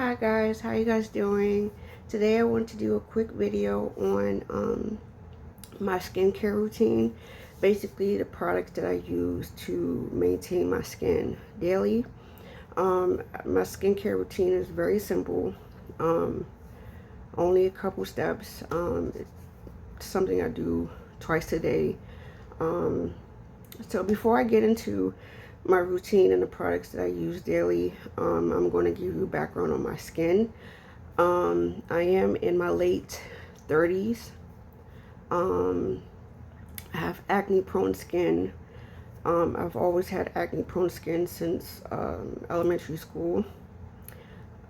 Hi guys, how you guys doing? Today I want to do a quick video on my skincare routine. Basically the products that I use to maintain my skin daily. My skincare routine is very simple. Only a couple steps. It's something I do twice a day. So before I get into my routine and the products that I use daily, I'm going to give you background on my skin. I am in my late 30s. I have acne prone skin. I've always had acne prone skin since elementary school.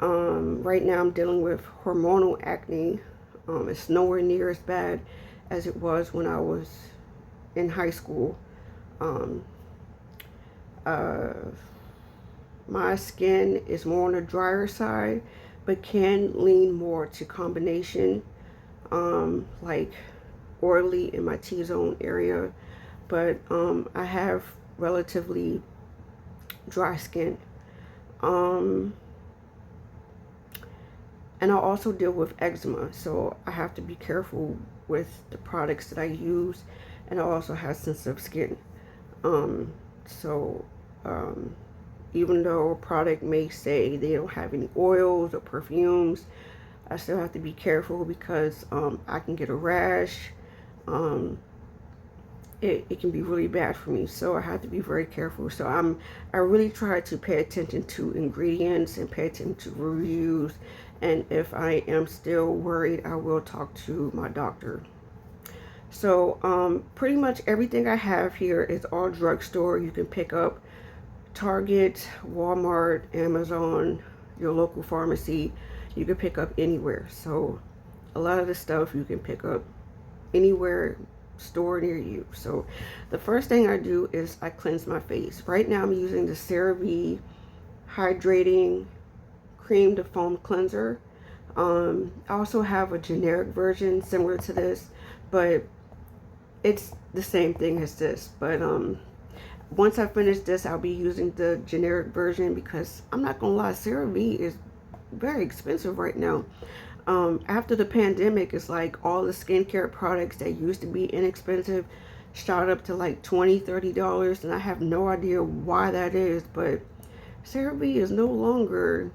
Right now I'm dealing with hormonal acne. It's nowhere near as bad as it was when I was in high school. My skin is more on the drier side, but can lean more to combination, like oily in my T-zone area. But I have relatively dry skin. And I also deal with eczema, so I have to be careful with the products that I use, and I also have sensitive skin. So even though a product may say they don't have any oils or perfumes, I still have to be careful because I can get a rash. It can be really bad for me, so I have to be very careful. So I really try to pay attention to ingredients and pay attention to reviews, and if I am still worried, I will talk to my doctor. So pretty much everything I have here is all drugstore. You can pick up Target, Walmart, Amazon, your local pharmacy. You can pick up anywhere. So a lot of the stuff you can pick up anywhere, store near you. So the first thing I do is I cleanse my face. Right now I'm using the CeraVe Hydrating Cream to Foam Cleanser. I also have a generic version similar to this, but it's the same thing as this. But once I finish this, I'll be using the generic version because I'm not gonna lie, CeraVe is very expensive right now. After the pandemic, it's like all the skincare products that used to be inexpensive shot up to like $20-$30, and I have no idea why that is, but CeraVe is no longer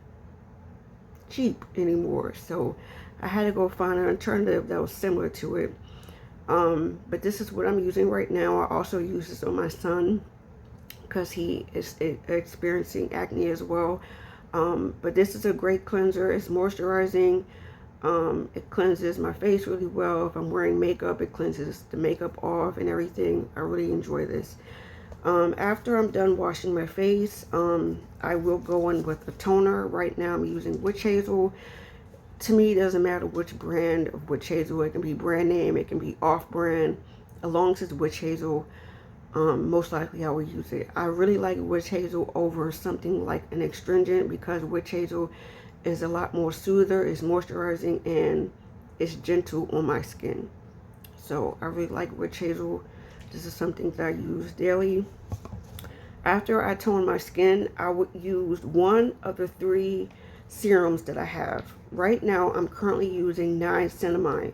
cheap anymore. So I had to go find an alternative that was similar to it. But this is what I'm using right now. I also use this on my son because he is experiencing acne as well. But this is a great cleanser. It's moisturizing. It cleanses my face really well. If I'm wearing makeup, it cleanses the makeup off and everything. I really enjoy this. After I'm done washing my face, I will go in with a toner. Right now I'm using witch hazel. To me, it doesn't matter which brand of witch hazel. It can be brand name, it can be off-brand. As long as it's witch hazel, most likely I will use it. I really like witch hazel over something like an astringent because witch hazel is a lot more soother, it's moisturizing, and it's gentle on my skin. So I really like witch hazel. This is something that I use daily. After I tone my skin, I would use one of the 3 serums that I have. Right now, I'm currently using niacinamide.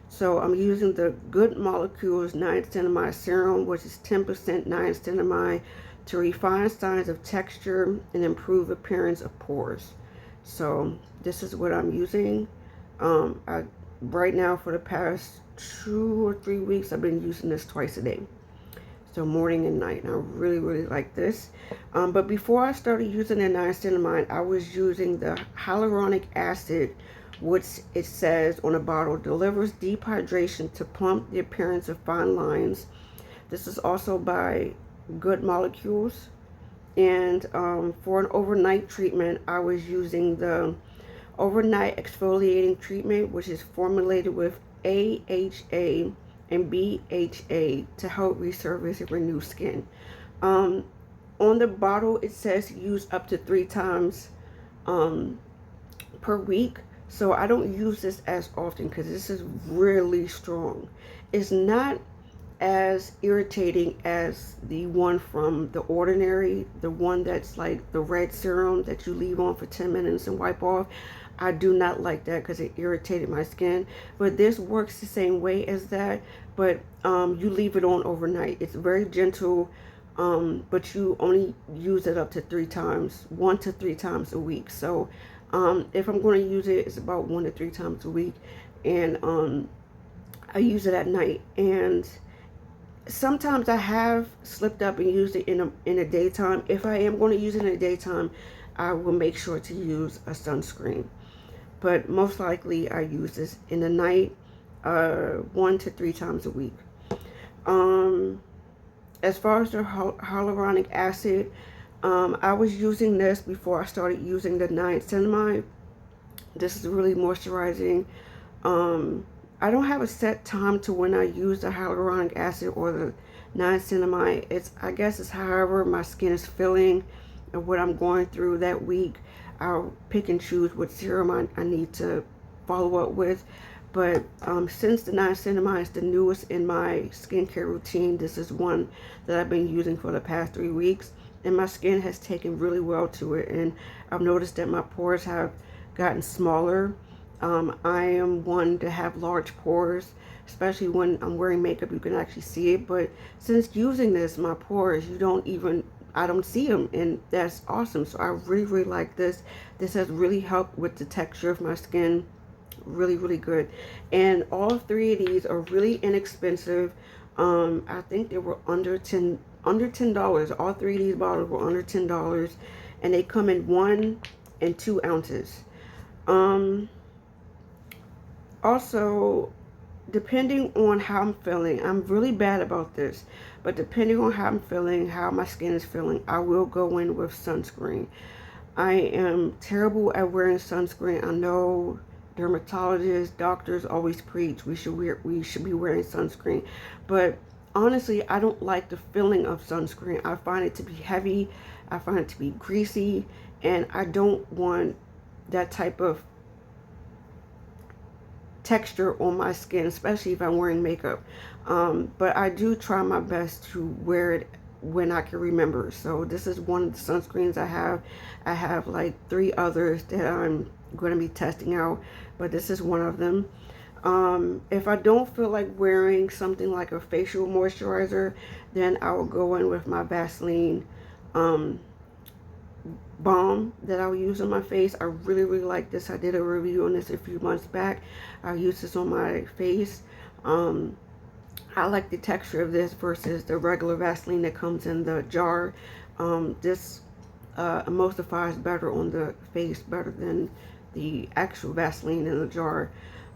So I'm using the Good Molecules niacinamide serum, which is 10% niacinamide to refine signs of texture and improve appearance of pores. So this is what I'm using. Right now for the past 2 or 3 weeks, I've been using this twice a day. So morning and night, and I really like this. But before I started using the niacinamide, I was using the hyaluronic acid, which it says on the bottle delivers deep hydration to plump the appearance of fine lines. This is also by Good Molecules. And for an overnight treatment, I was using the overnight exfoliating treatment, which is formulated with AHA and BHA to help resurface and renew skin. On the bottle, it says use up to 3 times per week. So I don't use this as often because this is really strong. It's not as irritating as the one from The Ordinary, the one that's like the red serum that you leave on for 10 minutes and wipe off. I do not like that because it irritated my skin. But this works the same way as that, but you leave it on overnight. It's very gentle, but you only use it up to 3 times, 1 to 3 times a week. So if I'm going to use it, it's about 1 to 3 times a week. And I use it at night. And sometimes I have slipped up and used it in a daytime. If I am going to use it in the daytime, I will make sure to use a sunscreen. But most likely I use this in the night, 1 to 3 times a week. As far as the hyaluronic acid, I was using this before I started using the niacinamide. This is really moisturizing. I don't have a set time to when I use the hyaluronic acid or the niacinamide. I guess it's however my skin is feeling and what I'm going through that week. I'll pick and choose what serum I need to follow up with. But since the niacinamide is the newest in my skincare routine, this is one that I've been using for the past 3 weeks. And my skin has taken really well to it. And I've noticed that my pores have gotten smaller. I am one to have large pores, especially when I'm wearing makeup. You can actually see it. But since using this, my pores, I don't see them, and that's awesome. So I really, really like this. This has really helped with the texture of my skin. Really, really good. And all 3 of these are really inexpensive. I think they were under $10. All 3 of these bottles were under $10, and they come in 1 and 2 ounces. Also, depending on how I'm feeling, I'm really bad about this, but depending on how I'm feeling, how my skin is feeling, I will go in with sunscreen. I am terrible at wearing sunscreen. I know dermatologists, doctors always preach we should be wearing sunscreen, but honestly, I don't like the feeling of sunscreen. I find it to be heavy. I find it to be greasy, and I don't want that type of texture on my skin, especially if I'm wearing makeup. But I do try my best to wear it when I can remember. So this is one of the sunscreens I have. I have like 3 others that I'm going to be testing out, but this is one of them. If I don't feel like wearing something like a facial moisturizer, then I will go in with my Vaseline balm that I'll use on my face. I really, really like this. I did a review on this a few months back. I use this on my face. I like the texture of this versus the regular Vaseline that comes in the jar. This emulsifies better on the face, better than the actual Vaseline in the jar.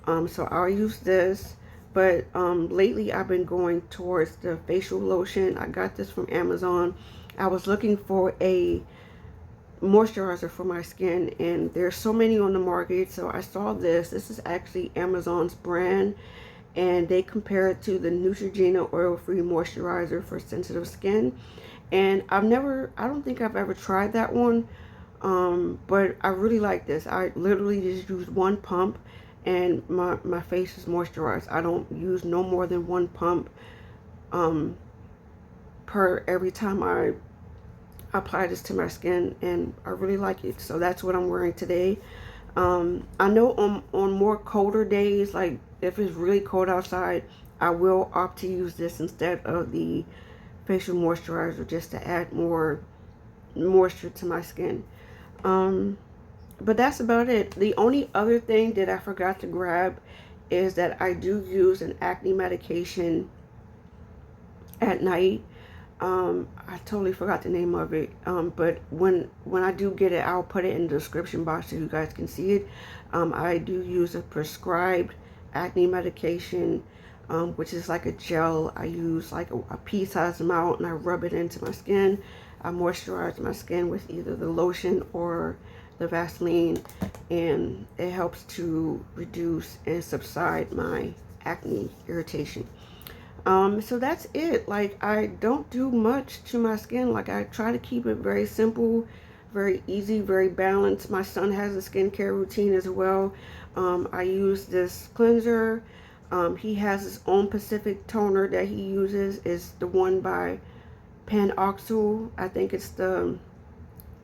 So I'll use this. But lately I've been going towards the facial lotion. I got this from Amazon. I was looking for a moisturizer for my skin, and there's so many on the market, so I saw this. This is actually Amazon's brand, and they compare it to the Neutrogena oil-free moisturizer for sensitive skin. And I don't think I've ever tried that one, but I really like this. I literally just use 1 pump and my face is moisturized. I don't use no more than 1 pump per every time I apply this to my skin, and I really like it. So that's what I'm wearing today. I know on more colder days, like if it's really cold outside, I will opt to use this instead of the facial moisturizer, just to add more moisture to my skin. But that's about it. The only other thing that I forgot to grab is that I do use an acne medication at night. I totally forgot the name of it. But when I do get it, I'll put it in the description box so you guys can see it. I do use a prescribed acne medication, which is like a gel. I use like a pea-sized amount, and I rub it into my skin. I moisturize my skin with either the lotion or the Vaseline, and it helps to reduce and subside my acne irritation. So that's it. Like, I don't do much to my skin. Like, I try to keep it very simple, very easy, very balanced. My son has a skincare routine as well. I use this cleanser. He has his own specific toner that he uses. Is the one by Panoxyl. I think it's the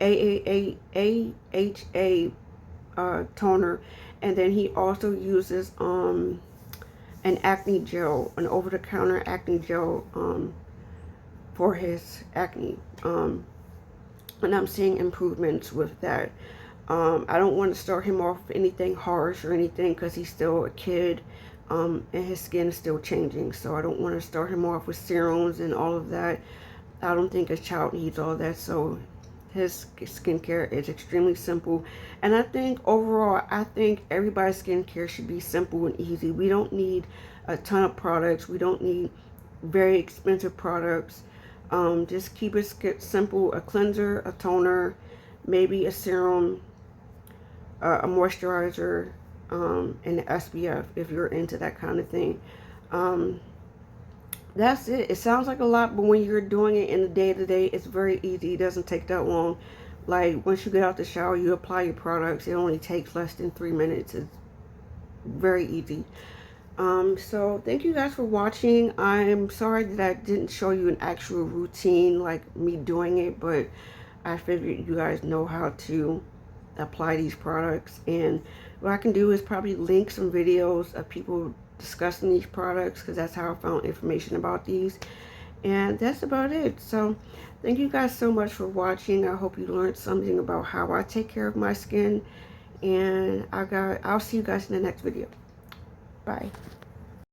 AHA toner. And then he also uses an acne gel, an over-the-counter acne gel for his acne. And I'm seeing improvements with that. I don't want to start him off with anything harsh or anything because he's still a kid, and his skin is still changing. So I don't want to start him off with serums and all of that. I don't think a child needs all that. So his skincare is extremely simple. And I think overall, I think everybody's skincare should be simple and easy. We don't need a ton of products. We don't need very expensive products. Just keep it simple. A cleanser, a toner, maybe a serum, a moisturizer, and the SPF if you're into that kind of thing. That's it. It sounds like a lot, but when you're doing it in the day-to-day, it's very easy. It doesn't take that long. Like, once you get out the shower, you apply your products. It only takes less than 3 minutes. It's very easy. So thank you guys for watching. I'm sorry that I didn't show you an actual routine, like me doing it, but I figured you guys know how to apply these products. And what I can do is probably link some videos of people discussing these products, because that's how I found information about these. And that's about it. So thank you guys so much for watching. I hope you learned something about how I take care of my skin, and I'll see you guys in the next video. Bye.